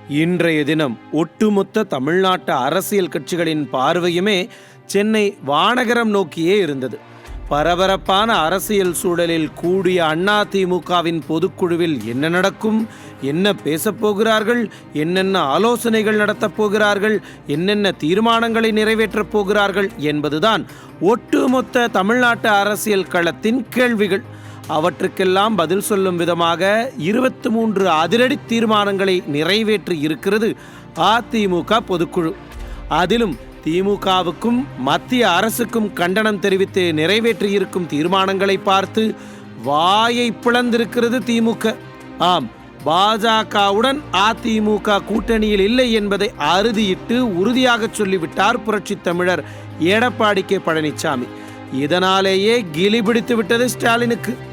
இன்றைய தினம் ஒட்டுமொத்த தமிழ்நாட்டு அரசியல் கட்சிகளின் பார்வையுமே சென்னை வானகரம் நோக்கியே இருந்தது. பரபரப்பான அரசியல் சூழலில் கூடிய அதிமுகவின் பொதுக்குழுவில் என்ன நடக்கும், என்ன பேசப்போகிறார்கள், என்னென்ன ஆலோசனைகள் நடத்தப் போகிறார்கள், என்னென்ன தீர்மானங்களை நிறைவேற்றப் போகிறார்கள் என்பதுதான் ஒட்டுமொத்த தமிழ்நாட்டு அரசியல் களத்தின் கேள்விகள். அவற்றுக்கெல்லாம் பதில் சொல்லும் விதமாக 23 அதிரடி தீர்மானங்களை நிறைவேற்றி இருக்கிறது அதிமுக பொதுக்குழு. அதிலும் திமுகவுக்கும் மத்திய அரசுக்கும் கண்டனம் தெரிவித்து நிறைவேற்றியிருக்கும் தீர்மானங்களை பார்த்து வாயை பிளந்திருக்கிறது திமுக. ஆம், பாஜகவுடன் அதிமுக கூட்டணியில் இல்லை என்பதை அறுதியிட்டு உறுதியாக சொல்லிவிட்டார் புரட்சித் தமிழர் எடப்பாடி கே பழனிசாமி. இதனாலேயே கிலி பிடித்து விட்டது ஸ்டாலினுக்கு.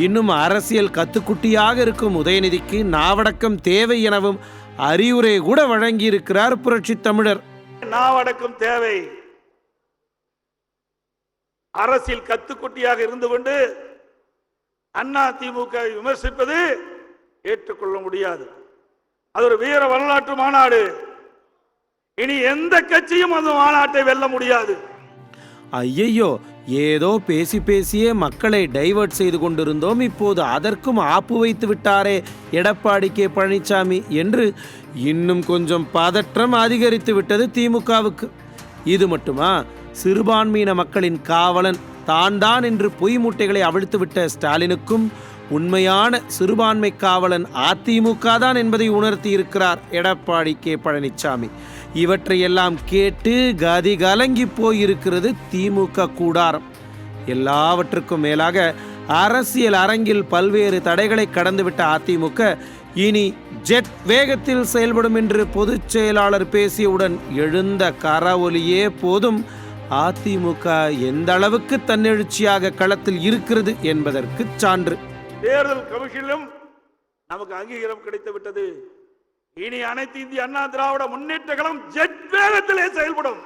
இன்னும் அரசியல் கத்துக்குட்டியாக இருக்கும் உதயநிதிக்கு நாவடக்கம் தேவை எனவும் அறிவுரை கூட வழங்கியிருக்கிறார் புரட்சித் தமிழர். நாவடக்கம் தேவை. அரசியல் கத்துக்குட்டியாக இருந்து கொண்டு அதிமுக விமர்சிப்பது ஏற்றுக்கொள்ள முடியாது. அது ஒரு வீர வரலாற்று மாநாடு. இனி எந்த கட்சியும் அந்த மாநாட்டை வெல்ல முடியாது. ஐயையோ, ஏதோ பேசி பேசியே மக்களை டைவர்ட் செய்து கொண்டிருந்தோம், இப்போது அதற்கும் ஆப்பு வைத்து விட்டாரே எடப்பாடி கே பழனிசாமி என்று இன்னும் கொஞ்சம் பதற்றம் அதிகரித்து விட்டது திமுகவுக்கு. இது மட்டுமா, சிறுபான்மையின மக்களின் காவலன் தான் என்று பொய் மூட்டைகளை அவிழ்த்து விட்ட ஸ்டாலினுக்கும் உண்மையான சிறுபான்மை காவலன் அதிமுக தான் என்பதை உணர்த்தி இருக்கிறார் எடப்பாடி கே பழனிசாமி. இவற்றையெல்லாம் கேட்டு கதி கலங்கி போயிருக்கிறது திமுக கூடாரம். எல்லாவற்றுக்கும் மேலாக அரசியல் அரங்கில் பல்வேறு தடைகளை கடந்துவிட்ட அதிமுக இனி ஜெட் வேகத்தில் செயல்படும் என்று பொதுச் செயலாளர் பேசியவுடன் எழுந்த கரவொலியே போதும் அதிமுக எந்த அளவுக்கு தன்னெழுச்சியாக களத்தில் இருக்கிறது என்பதற்கு சான்று. தேர்தல் கமிஷனிலும் நமக்கு அங்கீகாரம் கிடைத்து விட்டது. இனி அனைத்து இந்திய அண்ணா திராவிட முன்னேற்ற கழகம் ஜெட் வேகத்திலே செயல்படும்.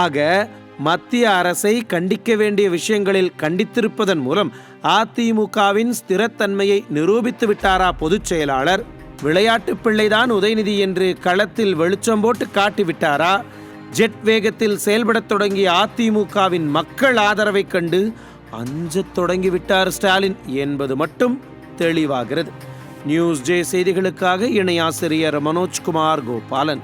ஆக மத்திய அரசை கண்டிக்க வேண்டிய விஷயங்களில் கண்டித்திருப்பதன் மூலம் அதிமுகவின் ஸ்திரத்தன்மையை நிரூபித்து விட்டாரா பொதுச் செயலாளர்? விளையாட்டு பிள்ளைதான் உதயநிதி என்று களத்தில் வெளிச்சம் போட்டு காட்டிவிட்டாரா? ஜெட் வேகத்தில் செயல்படத் தொடங்கிய அதிமுகவின் மக்கள் ஆதரவை கண்டு அஞ்சத் தொடங்கிவிட்டார் ஸ்டாலின் என்பது மட்டும் தெளிவாகிறது. நியூஸ் ஜே செய்திகளுக்காக இணை ஆசிரியர் மனோஜ்குமார் கோபாலன்.